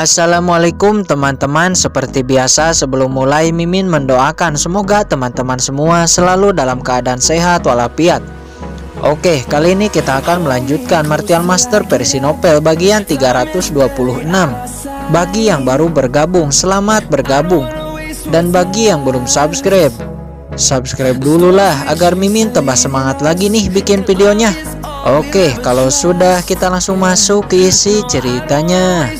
Assalamualaikum teman-teman. Seperti biasa sebelum mulai Mimin mendoakan semoga teman-teman semua selalu dalam keadaan sehat walafiat. Oke, kali ini kita akan melanjutkan Martial Master versi novel bagian 326. Bagi yang baru bergabung, selamat bergabung. Dan bagi yang belum subscribe dulu lah agar Mimin tambah semangat lagi nih bikin videonya. Oke, kalau sudah kita langsung masuk ke isi ceritanya.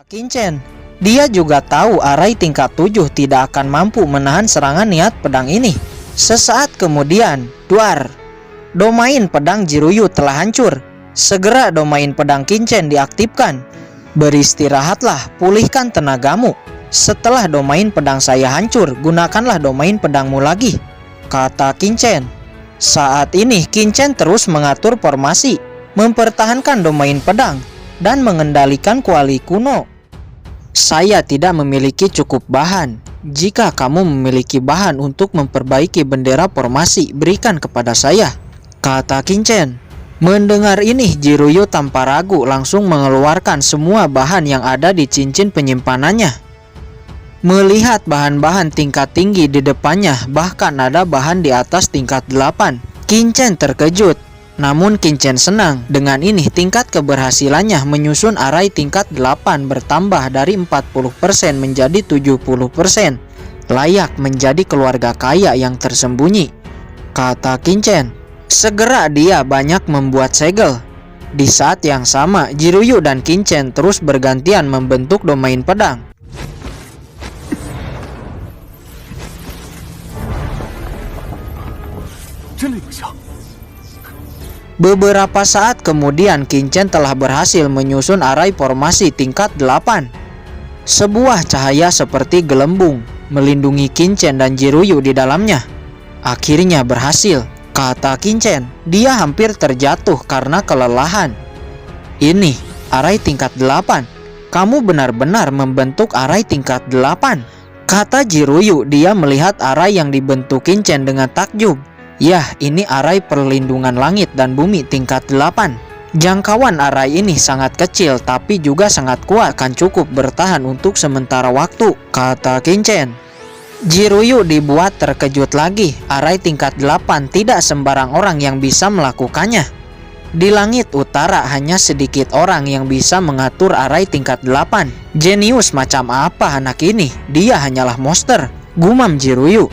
Kincen, dia juga tahu Arai tingkat 7 tidak akan mampu menahan serangan niat pedang ini. Sesaat kemudian, duar, domain pedang Jiruyu telah hancur. Segera domain pedang Kincen diaktifkan. Beristirahatlah, pulihkan tenagamu. Setelah domain pedang saya hancur, gunakanlah domain pedangmu lagi, kata Kincen. Saat ini Kincen terus mengatur formasi, mempertahankan domain pedang, dan mengendalikan kuali kuno. Saya tidak memiliki cukup bahan. Jika kamu memiliki bahan untuk memperbaiki bendera formasi, berikan kepada saya, kata Kincen. Mendengar ini, Jiruyu tanpa ragu langsung mengeluarkan semua bahan yang ada di cincin penyimpanannya. Melihat bahan-bahan tingkat tinggi di depannya, bahkan ada bahan di atas tingkat 8, Kincen terkejut. Namun Kincen senang. Dengan ini tingkat keberhasilannya menyusun Arai tingkat 8 bertambah dari 40% menjadi 70%. Layak menjadi keluarga kaya yang tersembunyi, kata Kincen. Segera dia banyak membuat segel. Di saat yang sama, Jiruyu dan Kincen terus bergantian membentuk domain pedang. Beberapa saat kemudian Kincen telah berhasil menyusun Arai formasi tingkat 8. Sebuah cahaya seperti gelembung melindungi Kincen dan Jiruyu di dalamnya. Akhirnya berhasil, kata Kincen. Dia hampir terjatuh karena kelelahan. Ini Arai tingkat 8. Kamu benar-benar membentuk Arai tingkat 8, kata Jiruyu. Dia melihat Arai yang dibentuk Kincen dengan takjub. Yah, ini Arai perlindungan langit dan bumi tingkat 8. Jangkauan Arai ini sangat kecil tapi juga sangat kuat, kan cukup bertahan untuk sementara waktu, kata Kincen. Jiruyu dibuat terkejut lagi. Arai tingkat 8 tidak sembarang orang yang bisa melakukannya. Di langit utara hanya sedikit orang yang bisa mengatur Arai tingkat 8. Jenius macam apa anak ini? Dia hanyalah monster, gumam Jiruyu.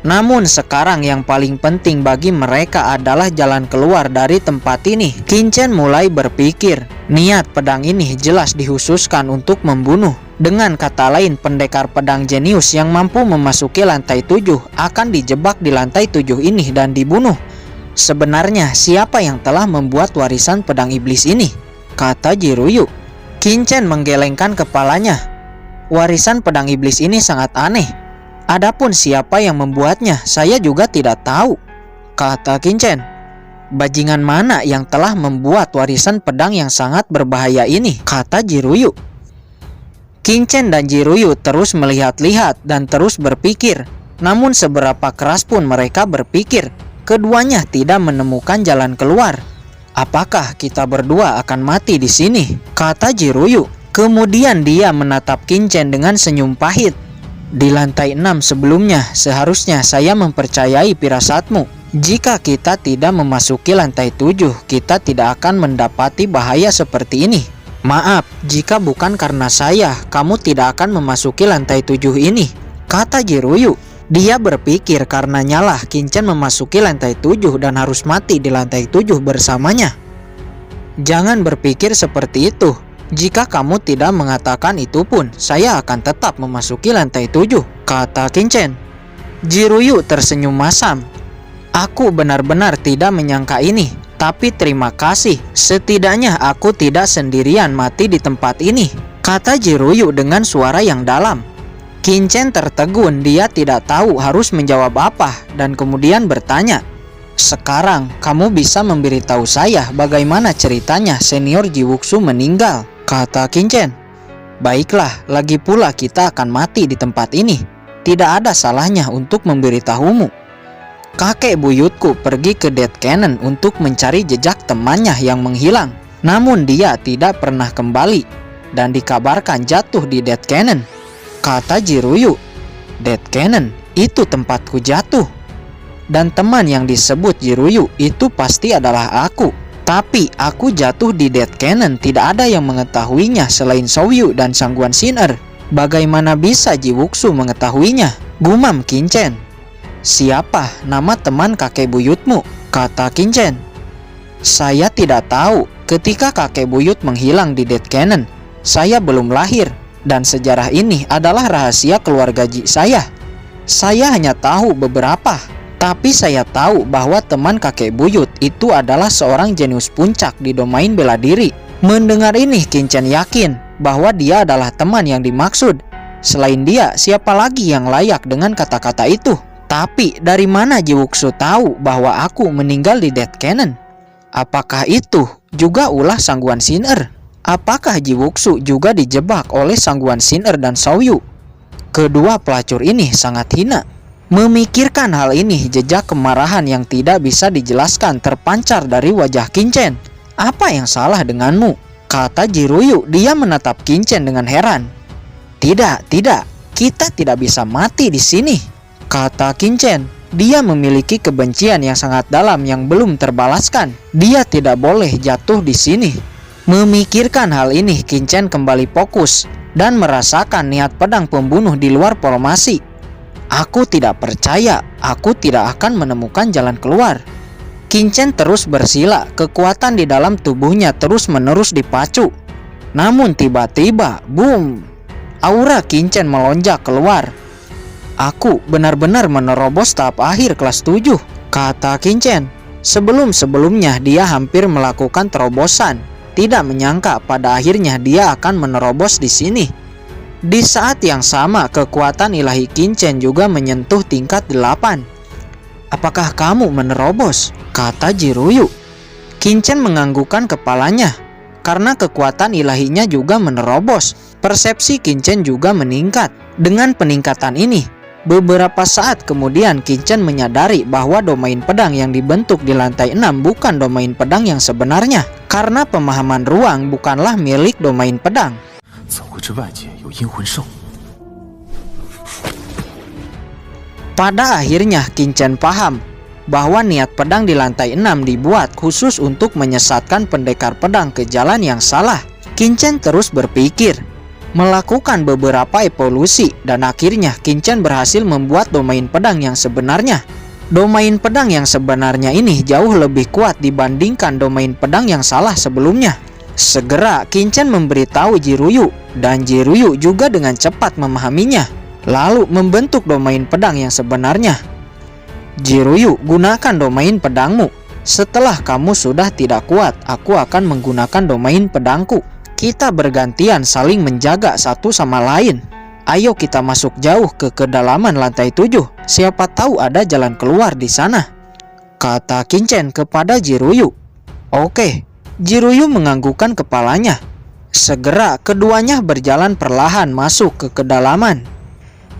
Namun sekarang yang paling penting bagi mereka adalah jalan keluar dari tempat ini. Kincen mulai berpikir, niat pedang ini jelas dikhususkan untuk membunuh. Dengan kata lain, pendekar pedang jenius yang mampu memasuki lantai 7 akan dijebak di lantai 7 ini dan dibunuh. Sebenarnya siapa yang telah membuat warisan pedang iblis ini, kata Jiruyu. Kincen menggelengkan kepalanya. Warisan pedang iblis ini sangat aneh. Adapun siapa yang membuatnya, saya juga tidak tahu, kata Kincen. Bajingan mana yang telah membuat warisan pedang yang sangat berbahaya ini, kata Jiruyu. Kincen dan Jiruyu terus melihat-lihat dan terus berpikir. Namun seberapa keras pun mereka berpikir, keduanya tidak menemukan jalan keluar. Apakah kita berdua akan mati di sini, kata Jiruyu. Kemudian dia menatap Kincen dengan senyum pahit. Di lantai 6 sebelumnya, seharusnya saya mempercayai firasatmu. Jika kita tidak memasuki lantai 7, kita tidak akan mendapati bahaya seperti ini. Maaf, jika bukan karena saya, kamu tidak akan memasuki lantai 7 ini, kata Jiruyu. Dia berpikir karenanya lah Kincen memasuki lantai 7 dan harus mati di lantai 7 bersamanya. Jangan berpikir seperti itu. Jika kamu tidak mengatakan itu pun, saya akan tetap memasuki lantai 7, kata Kincen. Jiruyu tersenyum masam. Aku benar-benar tidak menyangka ini, tapi terima kasih. Setidaknya aku tidak sendirian mati di tempat ini, kata Jiruyu dengan suara yang dalam. Kincen tertegun, dia tidak tahu harus menjawab apa, dan kemudian bertanya, sekarang kamu bisa memberitahu saya bagaimana ceritanya senior Jiwuksu meninggal, kata Kincen. Baiklah, lagi pula kita akan mati di tempat ini. Tidak ada salahnya untuk memberitahumu. Kakek buyutku pergi ke Dead Canyon untuk mencari jejak temannya yang menghilang. Namun dia tidak pernah kembali dan dikabarkan jatuh di Dead Canyon. Kata Jiruyu, Dead Canyon itu tempatku jatuh. Dan teman yang disebut Jiruyu itu pasti adalah aku. Tapi aku jatuh di Dead Canyon tidak ada yang mengetahuinya selain Soyu dan Sangguan Sin'er. Bagaimana bisa Jiwuksu mengetahuinya? Gumam Kinchen. Siapa nama teman kakek buyutmu? Kata Kinchen. Saya tidak tahu. Ketika kakek buyut menghilang di Dead Canyon, saya belum lahir. Dan sejarah ini adalah rahasia keluarga Ji saya. Saya hanya tahu beberapa. Tapi saya tahu bahwa teman kakek buyut itu adalah seorang jenius puncak di domain bela diri. Mendengar ini, Kinchen yakin bahwa dia adalah teman yang dimaksud. Selain dia, siapa lagi yang layak dengan kata-kata itu? Tapi dari mana Jiwuksu tahu bahwa aku meninggal di Dead Canyon? Apakah itu juga ulah Sangguan Sin'er? Apakah Jiwuksu juga dijebak oleh Sangguan Sin'er dan Soyu? Kedua pelacur ini sangat hina. Memikirkan hal ini, jejak kemarahan yang tidak bisa dijelaskan terpancar dari wajah Kinchen. Apa yang salah denganmu? Kata Jiruyu. Dia menatap Kinchen dengan heran. Tidak, kita tidak bisa mati di sini. Kata Kinchen. Dia memiliki kebencian yang sangat dalam yang belum terbalaskan. Dia tidak boleh jatuh di sini. Memikirkan hal ini, Kinchen kembali fokus dan merasakan niat pedang pembunuh di luar formasi. Aku tidak percaya, aku tidak akan menemukan jalan keluar. Kinchen terus bersila, kekuatan di dalam tubuhnya terus-menerus dipacu. Namun tiba-tiba, boom! Aura Kinchen melonjak keluar. Aku benar-benar menerobos tahap akhir kelas 7, kata Kinchen. Sebelum-sebelumnya dia hampir melakukan terobosan. Tidak menyangka pada akhirnya dia akan menerobos di sini. Di saat yang sama, kekuatan ilahi Kinchen juga menyentuh tingkat 8. Apakah kamu menerobos? Kata Jiruyu. Kinchen menganggukkan kepalanya. Karena kekuatan ilahinya juga menerobos, persepsi Kinchen juga meningkat. Dengan peningkatan ini, beberapa saat kemudian Kinchen menyadari bahwa domain pedang yang dibentuk di lantai 6 bukan domain pedang yang sebenarnya. Karena pemahaman ruang bukanlah milik domain pedang. Pada akhirnya Kinchen paham bahwa niat pedang di lantai 6 dibuat khusus untuk menyesatkan pendekar pedang ke jalan yang salah. Kinchen terus berpikir, melakukan beberapa evolusi, dan akhirnya Kinchen berhasil membuat domain pedang yang sebenarnya. Domain pedang yang sebenarnya ini jauh lebih kuat dibandingkan domain pedang yang salah sebelumnya. Segera Kinchen memberitahu Jiruyu, dan Jiruyu juga dengan cepat memahaminya, lalu membentuk domain pedang yang sebenarnya. Jiruyu, gunakan domain pedangmu. Setelah kamu sudah tidak kuat, aku akan menggunakan domain pedangku. Kita bergantian saling menjaga satu sama lain. Ayo kita masuk jauh ke kedalaman lantai 7. Siapa tahu ada jalan keluar di sana. Kata Kinchen kepada Jiruyu. Oke. Jiruyu menganggukkan kepalanya. Segera keduanya berjalan perlahan masuk ke kedalaman.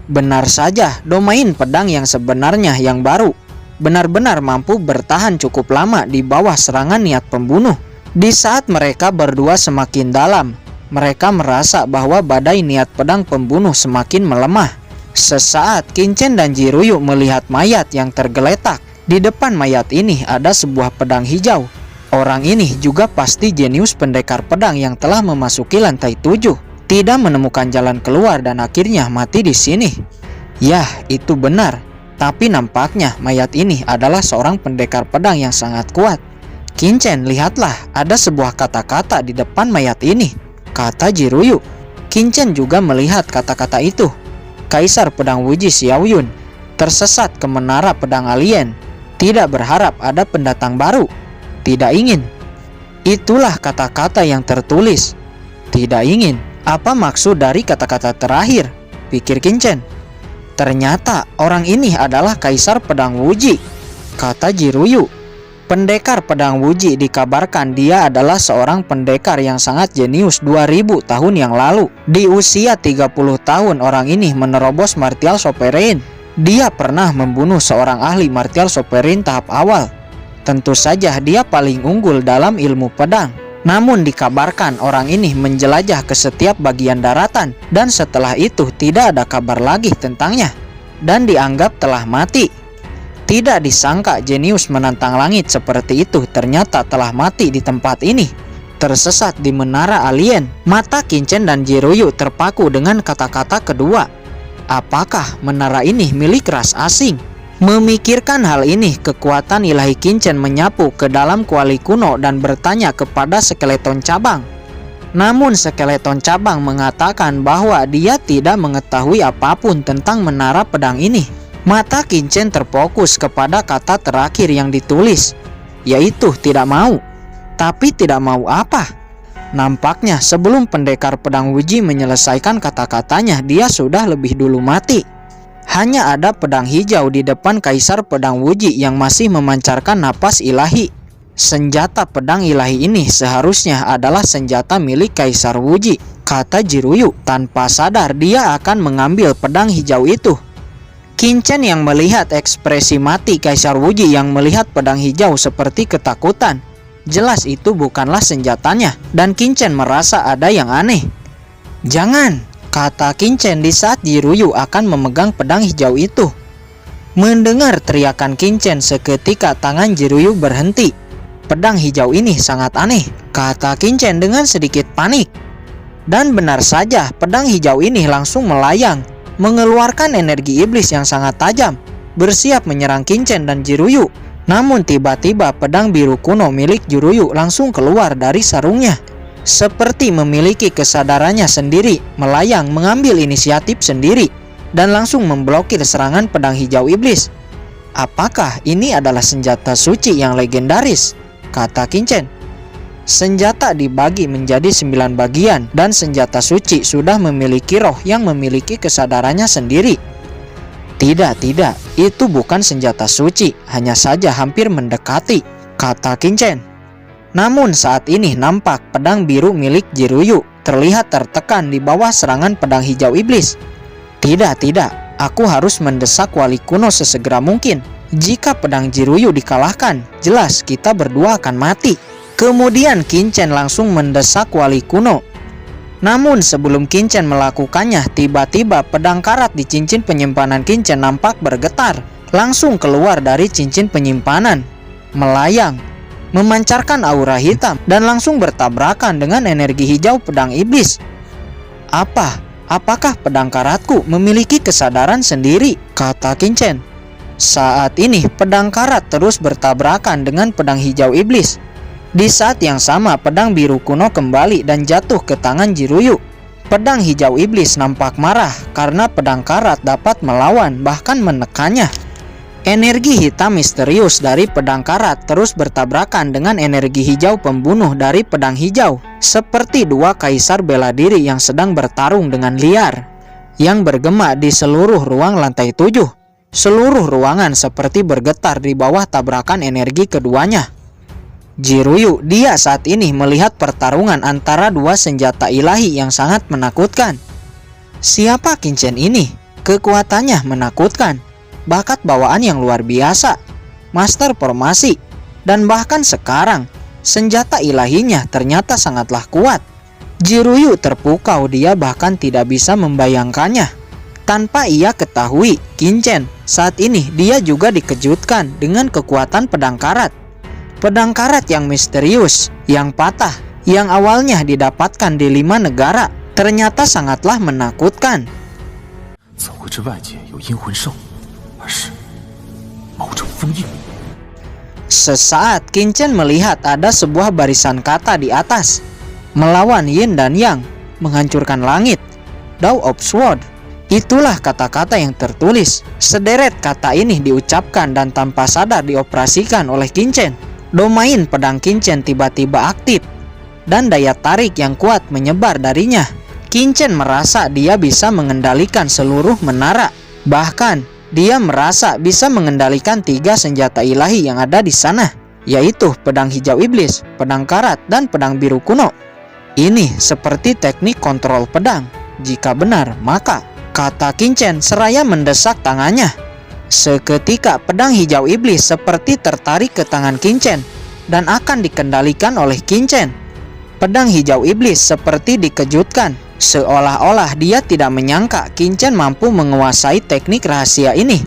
Benar saja, domain pedang yang sebenarnya yang baru benar-benar mampu bertahan cukup lama di bawah serangan niat pembunuh. Di saat mereka berdua semakin dalam, mereka merasa bahwa badai niat pedang pembunuh semakin melemah. Sesaat Kinchen dan Jiruyu melihat mayat yang tergeletak. Di depan mayat ini ada sebuah pedang hijau. Orang ini juga pasti jenius pendekar pedang yang telah memasuki lantai 7. Tidak menemukan jalan keluar dan akhirnya mati di sini. Yah, itu benar. Tapi nampaknya mayat ini adalah seorang pendekar pedang yang sangat kuat. Kinchen, lihatlah, ada sebuah kata-kata di depan mayat ini, kata Jiruyu. Kinchen juga melihat kata-kata itu. Kaisar Pedang Wuji Xiaoyun tersesat ke menara pedang alien. Tidak berharap ada pendatang baru. Tidak ingin. Itulah kata-kata yang tertulis. Tidak ingin. Apa maksud dari kata-kata terakhir? Pikir Kinchen. Ternyata orang ini adalah Kaisar Pedang Wuji, kata Jiruyu. Pendekar pedang Wuji dikabarkan dia adalah seorang pendekar yang sangat jenius 2000 tahun yang lalu. Di usia 30 tahun orang ini menerobos martial sovereign. Dia pernah membunuh seorang ahli martial sovereign tahap awal. Tentu saja dia paling unggul dalam ilmu pedang. Namun dikabarkan orang ini menjelajah ke setiap bagian daratan dan setelah itu tidak ada kabar lagi tentangnya dan dianggap telah mati. Tidak disangka jenius menantang langit seperti itu ternyata telah mati di tempat ini, tersesat di menara alien. Mata Qin Chen dan Jiruyu terpaku dengan kata-kata kedua. Apakah menara ini milik ras asing? Memikirkan hal ini, kekuatan ilahi Qin Chen menyapu ke dalam kuali kuno dan bertanya kepada skeleton cabang. Namun skeleton cabang mengatakan bahwa dia tidak mengetahui apapun tentang menara pedang ini. Mata Qin Chen terfokus kepada kata terakhir yang ditulis, yaitu tidak mau. Tapi tidak mau apa? Nampaknya sebelum pendekar pedang Wuji menyelesaikan kata-katanya, dia sudah lebih dulu mati. Hanya ada pedang hijau di depan Kaisar Pedang Wuji yang masih memancarkan napas ilahi. Senjata pedang ilahi ini seharusnya adalah senjata milik Kaisar Wuji, kata Jiruyu. Tanpa sadar dia akan mengambil pedang hijau itu. Qin Chen yang melihat ekspresi mati Kaisar Wuji yang melihat pedang hijau seperti ketakutan. Jelas itu bukanlah senjatanya dan Qin Chen merasa ada yang aneh. Jangan, kata Qin Chen di saat Jiruyu akan memegang pedang hijau itu. Mendengar teriakan Qin Chen, seketika tangan Jiruyu berhenti. Pedang hijau ini sangat aneh, kata Qin Chen dengan sedikit panik. Dan benar saja, pedang hijau ini langsung melayang, mengeluarkan energi iblis yang sangat tajam, bersiap menyerang Qin Chen dan Jiruyu. Namun tiba-tiba pedang biru kuno milik Jiruyu langsung keluar dari sarungnya. Seperti memiliki kesadarannya sendiri, melayang mengambil inisiatif sendiri dan langsung memblokir serangan pedang hijau iblis. Apakah ini adalah senjata suci yang legendaris? Kata Qin Chen. Senjata dibagi menjadi 9 bagian dan senjata suci sudah memiliki roh yang memiliki kesadarannya sendiri. Tidak, itu bukan senjata suci, hanya saja hampir mendekati, kata Qin Chen. Namun saat ini nampak pedang biru milik Jiruyu terlihat tertekan di bawah serangan pedang hijau iblis. Tidak, aku harus mendesak wali kuno sesegera mungkin. Jika pedang Jiruyu dikalahkan, jelas kita berdua akan mati. Kemudian Qin Chen langsung mendesak wali kuno. Namun sebelum Qin Chen melakukannya, tiba-tiba pedang karat di cincin penyimpanan Qin Chen nampak bergetar, langsung keluar dari cincin penyimpanan, melayang, memancarkan aura hitam dan langsung bertabrakan dengan energi hijau pedang iblis. Apakah pedang karatku memiliki kesadaran sendiri? Kata Qin Chen. Saat ini pedang karat terus bertabrakan dengan pedang hijau iblis. Di saat yang sama pedang biru kuno kembali dan jatuh ke tangan Jiruyu. Pedang hijau iblis nampak marah karena pedang karat dapat melawan bahkan menekannya. Energi hitam misterius dari pedang karat terus bertabrakan dengan energi hijau pembunuh dari pedang hijau, seperti dua kaisar bela diri yang sedang bertarung dengan liar, yang bergema di seluruh ruang lantai 7. Seluruh ruangan seperti bergetar di bawah tabrakan energi keduanya. Jiruyu, dia saat ini melihat pertarungan antara dua senjata ilahi yang sangat menakutkan. Siapa Qin Chen ini? Kekuatannya menakutkan. Bakat bawaan yang luar biasa, master formasi, dan bahkan sekarang senjata ilahinya ternyata sangatlah kuat. Jiruyu terpukau, dia bahkan tidak bisa membayangkannya. Tanpa ia ketahui, Qin Chen saat ini dia juga dikejutkan dengan kekuatan pedang karat. Pedang karat yang misterius, yang patah, yang awalnya didapatkan di 5 negara, ternyata sangatlah menakutkan. Sesaat Qin Chen melihat ada sebuah barisan kata di atas. Melawan Yin dan Yang, menghancurkan langit, Dawn of Sword. Itulah kata-kata yang tertulis. Sederet kata ini diucapkan dan tanpa sadar dioperasikan oleh Qin Chen. Domain pedang Qin Chen tiba-tiba aktif dan daya tarik yang kuat menyebar darinya. Qin Chen merasa dia bisa mengendalikan seluruh menara. Bahkan dia merasa bisa mengendalikan 3 senjata ilahi yang ada di sana, yaitu pedang hijau iblis, pedang karat, dan pedang biru kuno. Ini seperti teknik kontrol pedang. Jika benar, maka, kata Qin Chen seraya mendesak tangannya. Seketika pedang hijau iblis seperti tertarik ke tangan Qin Chen dan akan dikendalikan oleh Qin Chen. Pedang hijau iblis seperti dikejutkan, seolah-olah dia tidak menyangka Qin Chen mampu menguasai teknik rahasia ini.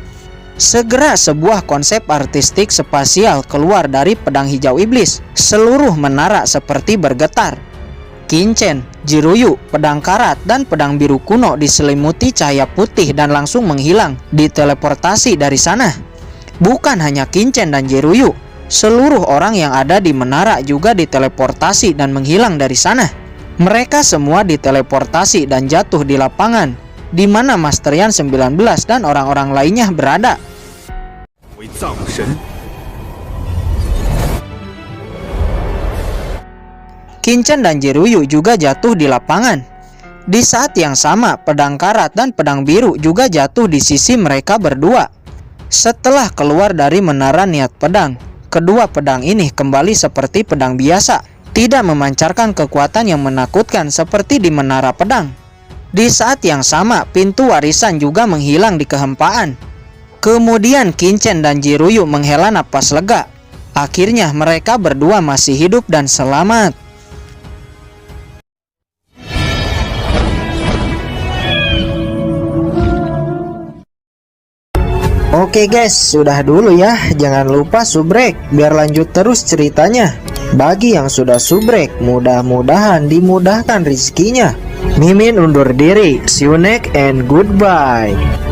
Segera sebuah konsep artistik spasial keluar dari pedang hijau iblis. Seluruh menara seperti bergetar. Qin Chen, Jiruyu, pedang karat, dan pedang biru kuno diselimuti cahaya putih dan langsung menghilang, diteleportasi dari sana. Bukan hanya Qin Chen dan Jiruyu, seluruh orang yang ada di menara juga diteleportasi dan menghilang dari sana. Mereka semua diteleportasi dan jatuh di lapangan, di mana Master Yan 19 dan orang-orang lainnya berada. Qin Chen dan Jiruyu juga jatuh di lapangan. Di saat yang sama, pedang karat dan pedang biru juga jatuh di sisi mereka berdua. Setelah keluar dari menara niat pedang, kedua pedang ini kembali seperti pedang biasa, tidak memancarkan kekuatan yang menakutkan seperti di menara pedang. Di saat yang sama, pintu warisan juga menghilang di kehampaan. Kemudian Qin Chen dan Jiruyu menghela napas lega. Akhirnya mereka berdua masih hidup dan selamat. Oke guys, sudah dulu ya. Jangan lupa subrek biar lanjut terus ceritanya. Bagi yang sudah subrek, mudah-mudahan dimudahkan rezekinya. Mimin undur diri. See you next and goodbye.